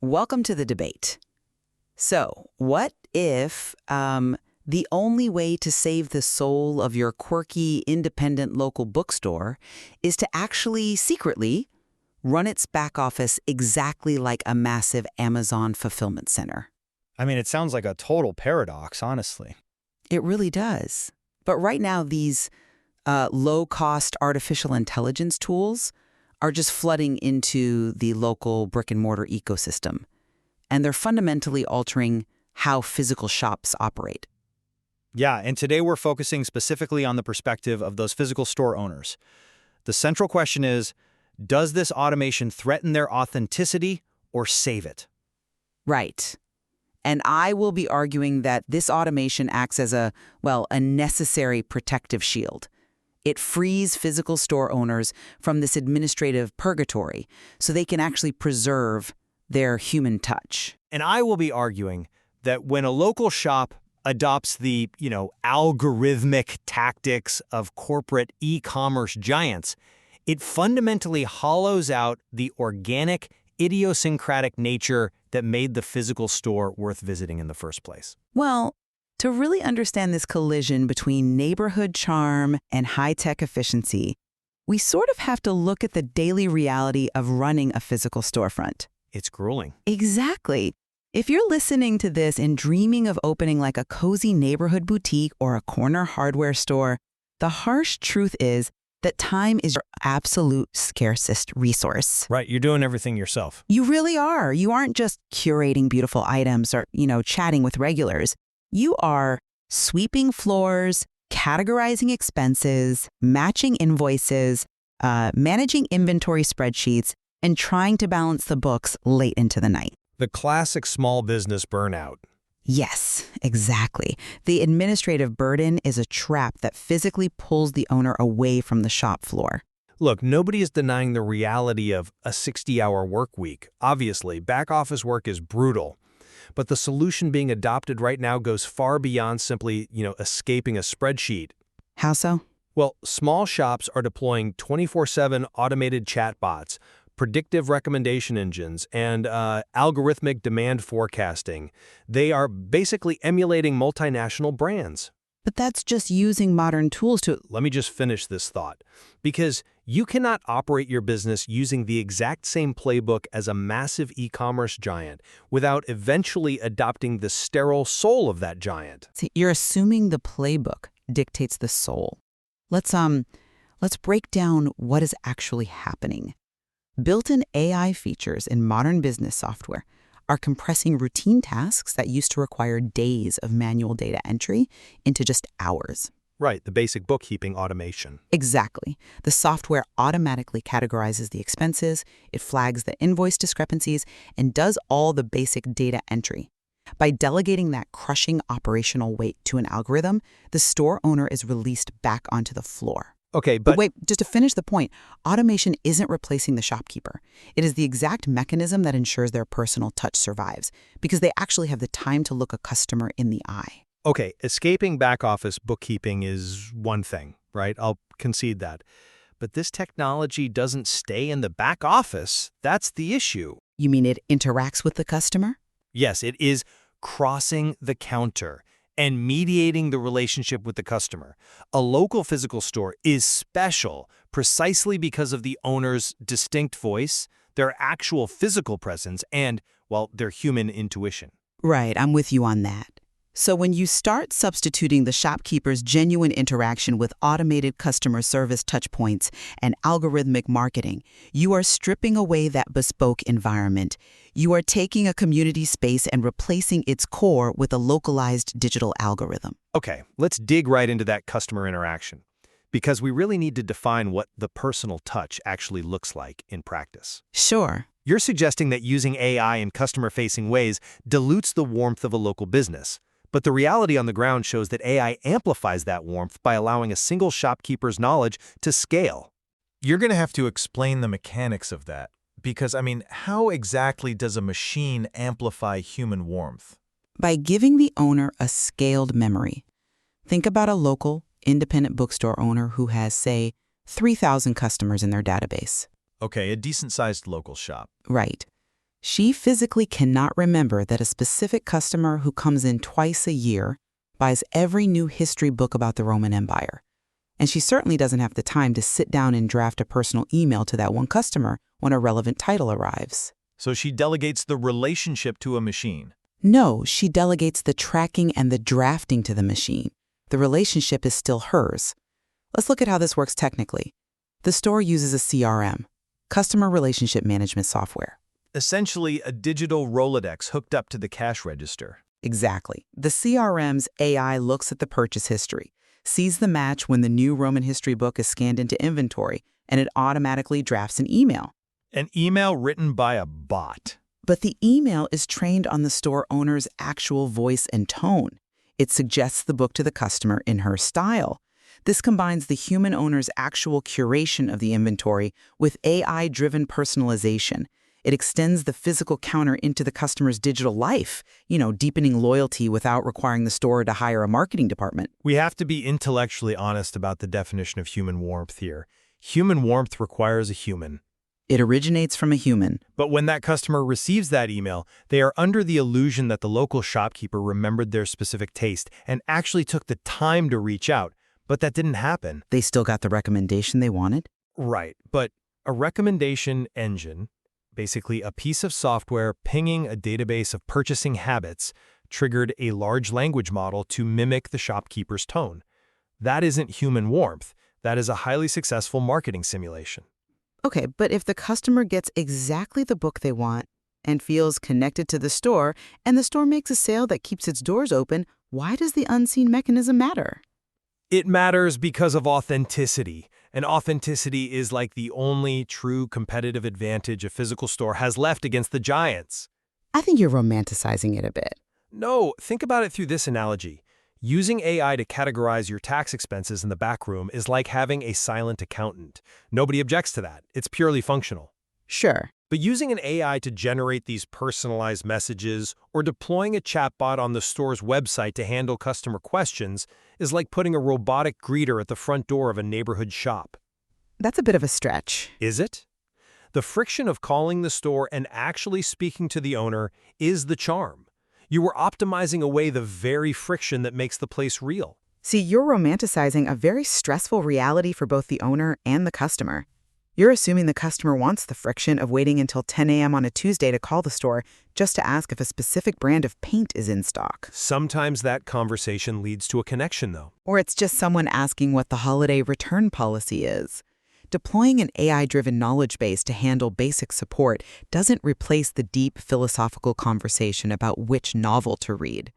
Welcome to the debate. So, what if the only way to save the soul of your quirky, independent local bookstore is to actually secretly run its back office exactly like a massive Amazon fulfillment center? I mean, it sounds like a total paradox, honestly. It really does. But right now, these low-cost artificial intelligence tools are just flooding into the local brick-and-mortar ecosystem. And they're fundamentally altering how physical shops operate. Yeah, and today we're focusing specifically on the perspective of those physical store owners. The central question is, does this automation threaten their authenticity or save it? Right. And I will be arguing that this automation acts as a necessary protective shield. It frees physical store owners from this administrative purgatory so they can actually preserve their human touch. And I will be arguing that when a local shop adopts the, algorithmic tactics of corporate e-commerce giants, it fundamentally hollows out the organic, idiosyncratic nature that made the physical store worth visiting in the first place. Well, to really understand this collision between neighborhood charm and high-tech efficiency, we sort of have to look at the daily reality of running a physical storefront. It's grueling. Exactly. If you're listening to this and dreaming of opening like a cozy neighborhood boutique or a corner hardware store, the harsh truth is that time is your absolute scarcest resource. Right, you're doing everything yourself. You really are. You aren't just curating beautiful items or, chatting with regulars. You are sweeping floors, categorizing expenses, matching invoices, managing inventory spreadsheets, and trying to balance the books late into the night. The classic small business burnout. Yes, exactly. The administrative burden is a trap that physically pulls the owner away from the shop floor. Look, nobody is denying the reality of a 60-hour work week. Obviously, back office work is brutal. But the solution being adopted right now goes far beyond simply, escaping a spreadsheet. How so? Well, small shops are deploying 24/7 automated chatbots, predictive recommendation engines, and algorithmic demand forecasting. They are basically emulating multinational brands. But that's just using modern tools to... Let me just finish this thought. Because you cannot operate your business using the exact same playbook as a massive e-commerce giant without eventually adopting the sterile soul of that giant. See, you're assuming the playbook dictates the soul. Let's break down what is actually happening. Built-in AI features in modern business software are compressing routine tasks that used to require days of manual data entry into just hours. Right, the basic bookkeeping automation. Exactly. The software automatically categorizes the expenses, it flags the invoice discrepancies, and does all the basic data entry. By delegating that crushing operational weight to an algorithm, the store owner is released back onto the floor. Okay, but wait, just to finish the point, automation isn't replacing the shopkeeper. It is the exact mechanism that ensures their personal touch survives, because they actually have the time to look a customer in the eye. Okay, escaping back office bookkeeping is one thing, right? I'll concede that. But this technology doesn't stay in the back office. That's the issue. You mean it interacts with the customer? Yes, it is crossing the counter and mediating the relationship with the customer. A local physical store is special precisely because of the owner's distinct voice, their actual physical presence, and, their human intuition. Right, I'm with you on that. So when you start substituting the shopkeeper's genuine interaction with automated customer service touchpoints and algorithmic marketing, you are stripping away that bespoke environment. You are taking a community space and replacing its core with a localized digital algorithm. Okay, let's dig right into that customer interaction, because we really need to define what the personal touch actually looks like in practice. Sure. You're suggesting that using AI in customer-facing ways dilutes the warmth of a local business. But the reality on the ground shows that AI amplifies that warmth by allowing a single shopkeeper's knowledge to scale. You're going to have to explain the mechanics of that, because, how exactly does a machine amplify human warmth? By giving the owner a scaled memory. Think about a local, independent bookstore owner who has, say, 3,000 customers in their database. Okay, a decent-sized local shop. Right. She physically cannot remember that a specific customer who comes in twice a year buys every new history book about the Roman Empire. And she certainly doesn't have the time to sit down and draft a personal email to that one customer when a relevant title arrives. So she delegates the relationship to a machine. No, she delegates the tracking and the drafting to the machine. The relationship is still hers. Let's look at how this works technically. The store uses a CRM, customer relationship management software. Essentially, a digital Rolodex hooked up to the cash register. Exactly. The CRM's AI looks at the purchase history, sees the match when the new Roman history book is scanned into inventory, and it automatically drafts an email. An email written by a bot. But the email is trained on the store owner's actual voice and tone. It suggests the book to the customer in her style. This combines the human owner's actual curation of the inventory with AI-driven personalization. It extends the physical counter into the customer's digital life, deepening loyalty without requiring the store to hire a marketing department. We have to be intellectually honest about the definition of human warmth here. Human warmth requires a human. It originates from a human. But when that customer receives that email, they are under the illusion that the local shopkeeper remembered their specific taste and actually took the time to reach out. But that didn't happen. They still got the recommendation they wanted? Right, but a recommendation engine, basically a piece of software pinging a database of purchasing habits, triggered a large language model to mimic the shopkeeper's tone. That isn't human warmth. That is a highly successful marketing simulation. Okay, but if the customer gets exactly the book they want and feels connected to the store, and the store makes a sale that keeps its doors open, why does the unseen mechanism matter? It matters because of authenticity. And authenticity is like the only true competitive advantage a physical store has left against the giants. I think you're romanticizing it a bit. No, think about it through this analogy. Using AI to categorize your tax expenses in the back room is like having a silent accountant. Nobody objects to that. It's purely functional. Sure. But using an AI to generate these personalized messages or deploying a chatbot on the store's website to handle customer questions is like putting a robotic greeter at the front door of a neighborhood shop. That's a bit of a stretch. Is it? The friction of calling the store and actually speaking to the owner is the charm. You were optimizing away the very friction that makes the place real. See, you're romanticizing a very stressful reality for both the owner and the customer. You're assuming the customer wants the friction of waiting until 10 a.m. on a Tuesday to call the store just to ask if a specific brand of paint is in stock. Sometimes that conversation leads to a connection, though. Or it's just someone asking what the holiday return policy is. Deploying an AI-driven knowledge base to handle basic support doesn't replace the deep philosophical conversation about which novel to read.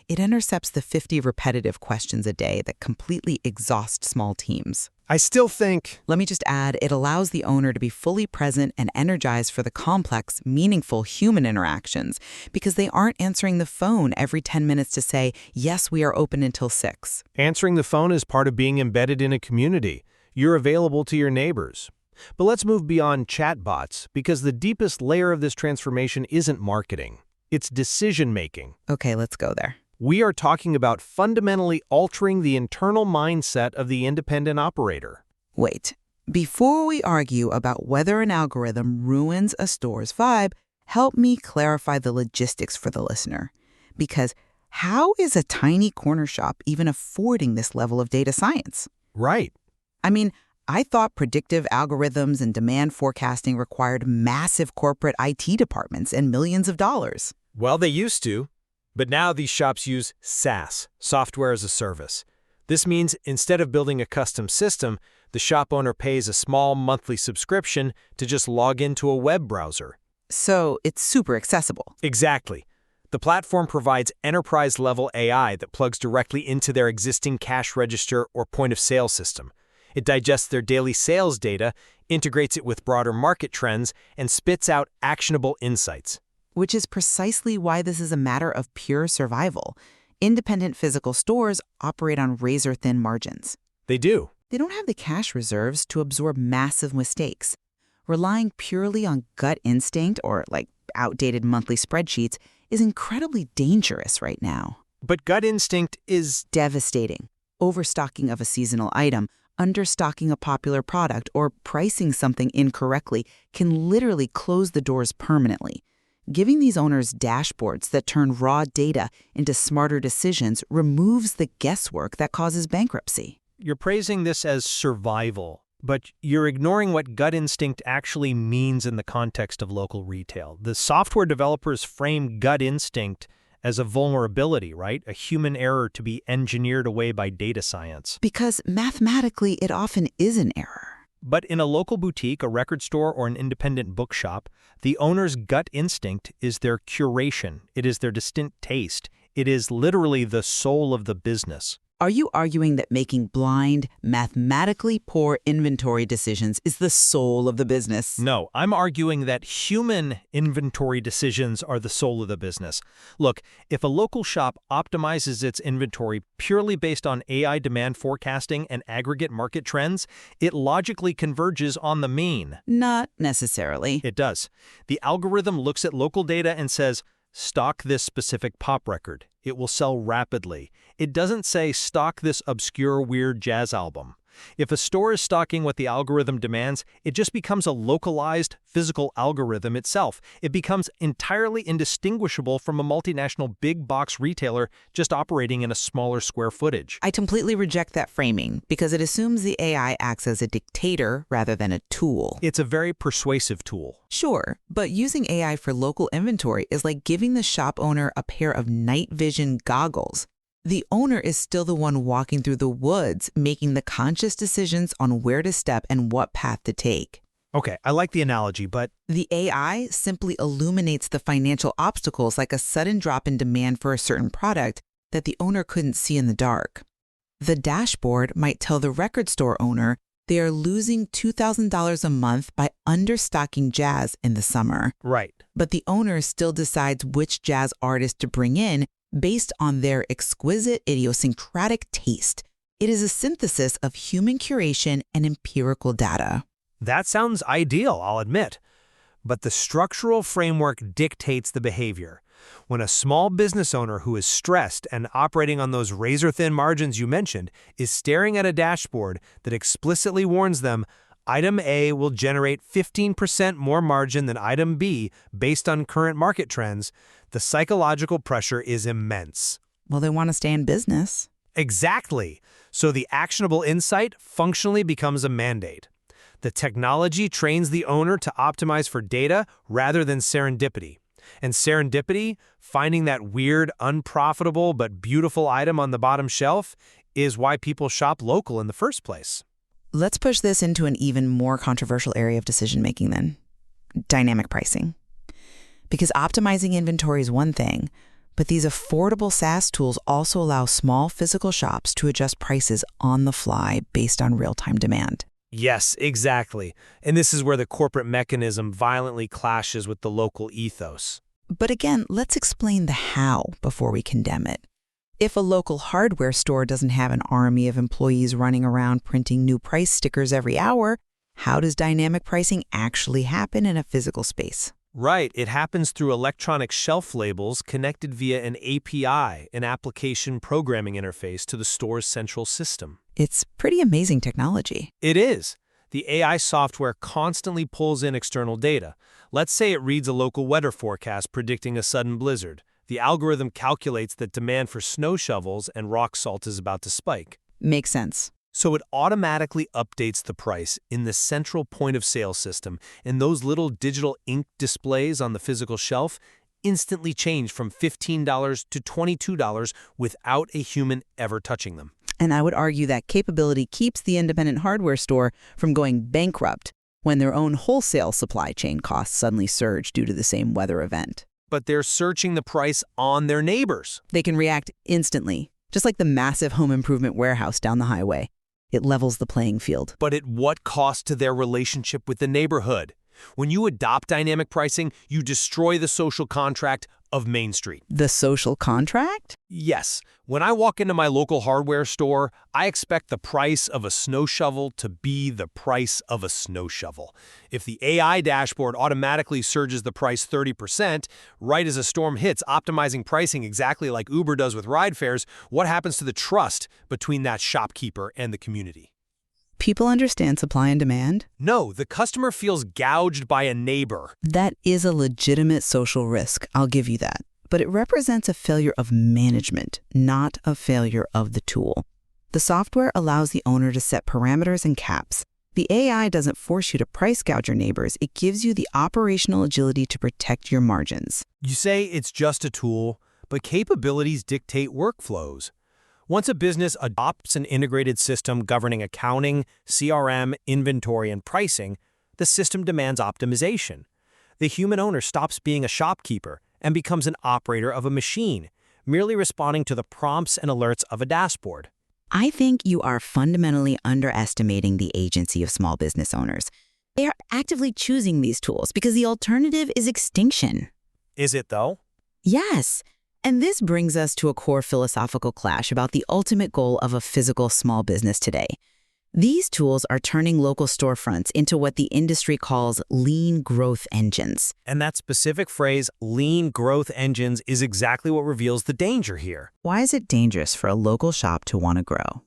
It intercepts the 50 repetitive questions a day that completely exhaust small teams. I still think... Let me just add, it allows the owner to be fully present and energized for the complex, meaningful human interactions because they aren't answering the phone every 10 minutes to say, yes, we are open until 6. Answering the phone is part of being embedded in a community. You're available to your neighbors. But let's move beyond chatbots because the deepest layer of this transformation isn't marketing. It's decision-making. Okay, let's go there. We are talking about fundamentally altering the internal mindset of the independent operator. Wait, before we argue about whether an algorithm ruins a store's vibe, help me clarify the logistics for the listener. Because how is a tiny corner shop even affording this level of data science? Right. I mean, I thought predictive algorithms and demand forecasting required massive corporate IT departments and millions of dollars. Well, they used to. But now these shops use SaaS, software as a service. This means instead of building a custom system, the shop owner pays a small monthly subscription to just log into a web browser. So it's super accessible. Exactly. The platform provides enterprise-level AI that plugs directly into their existing cash register or point-of-sale system. It digests their daily sales data, integrates it with broader market trends, and spits out actionable insights. Which is precisely why this is a matter of pure survival. Independent physical stores operate on razor-thin margins. They do. They don't have the cash reserves to absorb massive mistakes. Relying purely on gut instinct or, outdated monthly spreadsheets is incredibly dangerous right now. But gut instinct is devastating. Overstocking of a seasonal item, understocking a popular product, or pricing something incorrectly can literally close the doors permanently. Giving these owners dashboards that turn raw data into smarter decisions removes the guesswork that causes bankruptcy. You're praising this as survival, but you're ignoring what gut instinct actually means in the context of local retail. The software developers frame gut instinct as a vulnerability, right? A human error to be engineered away by data science. Because mathematically, it often is an error. But in a local boutique, a record store, or an independent bookshop, the owner's gut instinct is their curation. It is their distinct taste. It is literally the soul of the business. Are you arguing that making blind, mathematically poor inventory decisions is the soul of the business? No, I'm arguing that human inventory decisions are the soul of the business. Look, if a local shop optimizes its inventory purely based on AI demand forecasting and aggregate market trends, it logically converges on the mean. Not necessarily. It does. The algorithm looks at local data and says, stock this specific pop record. It will sell rapidly. It doesn't say stock this obscure weird jazz album. If a store is stocking what the algorithm demands, it just becomes a localized physical algorithm itself. It becomes entirely indistinguishable from a multinational big box retailer just operating in a smaller square footage. I completely reject that framing because it assumes the AI acts as a dictator rather than a tool. It's a very persuasive tool. Sure, but using AI for local inventory is like giving the shop owner a pair of night vision goggles. The owner is still the one walking through the woods, making the conscious decisions on where to step and what path to take. Okay, I like the analogy, but The AI simply illuminates the financial obstacles like a sudden drop in demand for a certain product that the owner couldn't see in the dark. The dashboard might tell the record store owner they are losing $2,000 a month by understocking jazz in the summer. right. But the owner still decides which jazz artist to bring in based on their exquisite idiosyncratic taste. It is a synthesis of human curation and empirical data. That sounds ideal, I'll admit. But the structural framework dictates the behavior. When a small business owner who is stressed and operating on those razor-thin margins you mentioned is staring at a dashboard that explicitly warns them, item A will generate 15% more margin than item B based on current market trends, the psychological pressure is immense. Well, they want to stay in business. Exactly. So the actionable insight functionally becomes a mandate. The technology trains the owner to optimize for data rather than serendipity. And serendipity, finding that weird, unprofitable, but beautiful item on the bottom shelf, is why people shop local in the first place. Let's push this into an even more controversial area of decision-making then. Dynamic pricing. Because optimizing inventory is one thing, but these affordable SaaS tools also allow small physical shops to adjust prices on the fly based on real-time demand. Yes, exactly. And this is where the corporate mechanism violently clashes with the local ethos. But again, let's explain the how before we condemn it. If a local hardware store doesn't have an army of employees running around printing new price stickers every hour, how does dynamic pricing actually happen in a physical space? Right, it happens through electronic shelf labels connected via an API, an application programming interface, to the store's central system. It's pretty amazing technology. It is. The AI software constantly pulls in external data. Let's say it reads a local weather forecast predicting a sudden blizzard. The algorithm calculates that demand for snow shovels and rock salt is about to spike. Makes sense. So it automatically updates the price in the central point-of-sale system, and those little digital ink displays on the physical shelf instantly change from $15 to $22 without a human ever touching them. And I would argue that capability keeps the independent hardware store from going bankrupt when their own wholesale supply chain costs suddenly surge due to the same weather event. But they're searching the price on their neighbors. They can react instantly, just like the massive home improvement warehouse down the highway. It levels the playing field. But at what cost to their relationship with the neighborhood? When you adopt dynamic pricing, you destroy the social contract of Main Street. The social contract? Yes. When I walk into my local hardware store, I expect the price of a snow shovel to be the price of a snow shovel. If the AI dashboard automatically surges the price 30%, right as a storm hits, optimizing pricing exactly like Uber does with ride fares, what happens to the trust between that shopkeeper and the community? People understand supply and demand. No, the customer feels gouged by a neighbor. That is a legitimate social risk, I'll give you that. But it represents a failure of management, not a failure of the tool. The software allows the owner to set parameters and caps. The AI doesn't force you to price gouge your neighbors. It gives you the operational agility to protect your margins. You say it's just a tool, but capabilities dictate workflows. Once a business adopts an integrated system governing accounting, CRM, inventory, and pricing, the system demands optimization. The human owner stops being a shopkeeper and becomes an operator of a machine, merely responding to the prompts and alerts of a dashboard. I think you are fundamentally underestimating the agency of small business owners. They are actively choosing these tools because the alternative is extinction. Is it, though? Yes. And this brings us to a core philosophical clash about the ultimate goal of a physical small business today. These tools are turning local storefronts into what the industry calls lean growth engines. And that specific phrase, lean growth engines, is exactly what reveals the danger here. Why is it dangerous for a local shop to want to grow?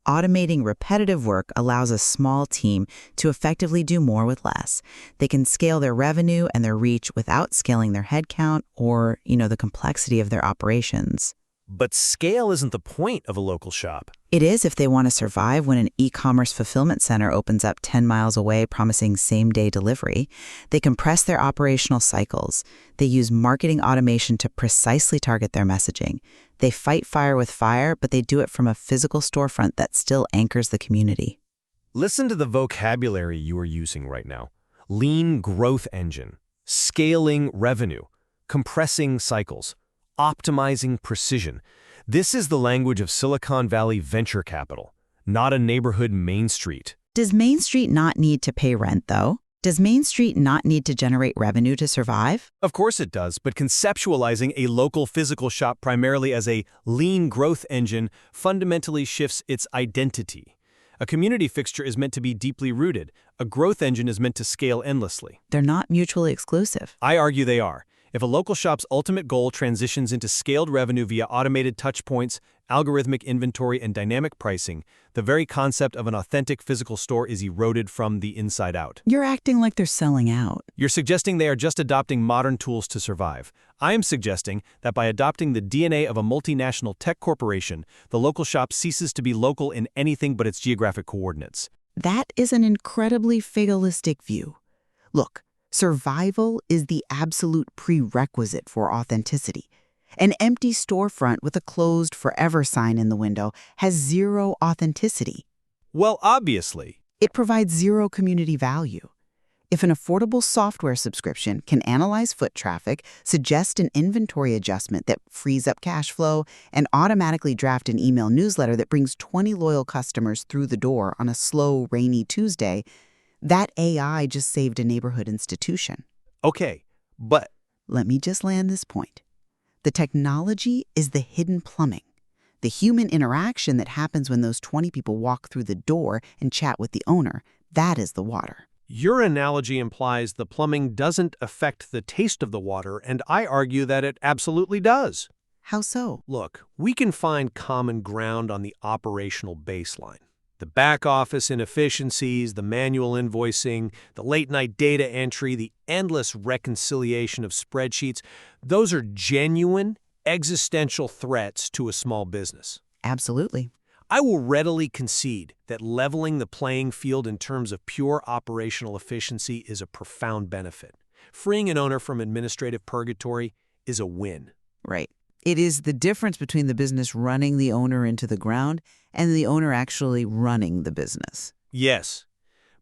Automating repetitive work allows a small team to effectively do more with less. They can scale their revenue and their reach without scaling their headcount or, the complexity of their operations. But scale isn't the point of a local shop. It is if they want to survive when an e-commerce fulfillment center opens up 10 miles away promising same-day delivery. They compress their operational cycles. They use marketing automation to precisely target their messaging. They fight fire with fire, but they do it from a physical storefront that still anchors the community. Listen to the vocabulary you are using right now. Lean growth engine, scaling revenue, compressing cycles, optimizing precision. This is the language of Silicon Valley venture capital, not a neighborhood Main Street. Does Main Street not need to pay rent, though? Does Main Street not need to generate revenue to survive? Of course it does, but conceptualizing a local physical shop primarily as a lean growth engine fundamentally shifts its identity. A community fixture is meant to be deeply rooted. A growth engine is meant to scale endlessly. They're not mutually exclusive. I argue they are. If a local shop's ultimate goal transitions into scaled revenue via automated touchpoints, algorithmic inventory, and dynamic pricing, the very concept of an authentic physical store is eroded from the inside out. You're acting like they're selling out. You're suggesting they are just adopting modern tools to survive. I am suggesting that by adopting the DNA of a multinational tech corporation, the local shop ceases to be local in anything but its geographic coordinates. That is an incredibly fatalistic view. Look, survival is the absolute prerequisite for authenticity. An empty storefront with a closed forever sign in the window has zero authenticity. Well, obviously. It provides zero community value. If an affordable software subscription can analyze foot traffic, suggest an inventory adjustment that frees up cash flow, and automatically draft an email newsletter that brings 20 loyal customers through the door on a slow, rainy Tuesday, that AI just saved a neighborhood institution. Okay, but let me just land this point. The technology is the hidden plumbing. The human interaction that happens when those 20 people walk through the door and chat with the owner, that is the water. Your analogy implies the plumbing doesn't affect the taste of the water, and I argue that it absolutely does. How so? Look, we can find common ground on the operational baseline. The back office inefficiencies, the manual invoicing, the late-night data entry, the endless reconciliation of spreadsheets, those are genuine, existential threats to a small business. Absolutely. I will readily concede that leveling the playing field in terms of pure operational efficiency is a profound benefit. Freeing an owner from administrative purgatory is a win. Right. It is the difference between the business running the owner into the ground and the owner actually running the business. Yes,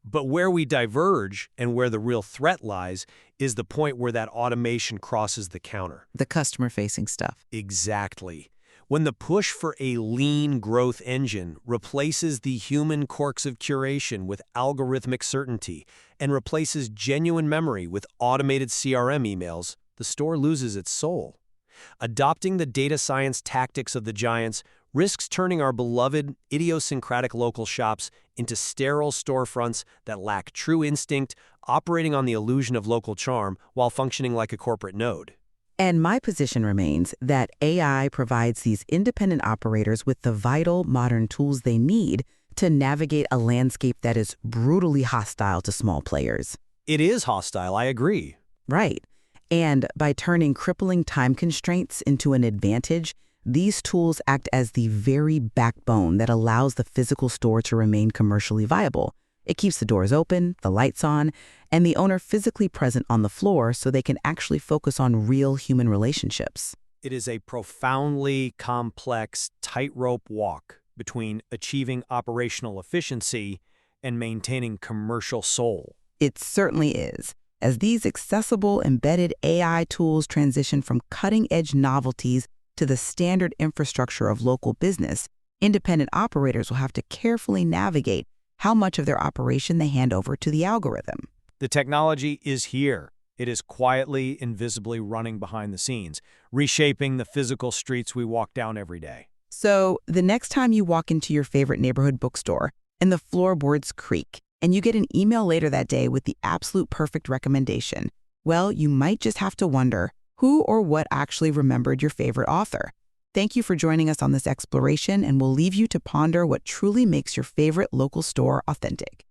but where we diverge and where the real threat lies is the point where that automation crosses the counter. The customer-facing stuff. Exactly. When the push for a lean growth engine replaces the human quirks of curation with algorithmic certainty and replaces genuine memory with automated CRM emails, the store loses its soul. Adopting the data science tactics of the giants risks turning our beloved, idiosyncratic local shops into sterile storefronts that lack true instinct, operating on the illusion of local charm while functioning like a corporate node. And my position remains that AI provides these independent operators with the vital modern tools they need to navigate a landscape that is brutally hostile to small players. It is hostile, I agree. Right. And by turning crippling time constraints into an advantage, these tools act as the very backbone that allows the physical store to remain commercially viable. It keeps the doors open, the lights on, and the owner physically present on the floor so they can actually focus on real human relationships. It is a profoundly complex tightrope walk between achieving operational efficiency and maintaining commercial soul. It certainly is. As these accessible embedded AI tools transition from cutting-edge novelties to the standard infrastructure of local business, independent operators will have to carefully navigate how much of their operation they hand over to the algorithm. The technology is here. It is quietly, invisibly running behind the scenes, reshaping the physical streets we walk down every day. So the next time you walk into your favorite neighborhood bookstore and the floorboards creak, and you get an email later that day with the absolute perfect recommendation, well, you might just have to wonder who or what actually remembered your favorite author. Thank you for joining us on this exploration, and we'll leave you to ponder what truly makes your favorite local store authentic.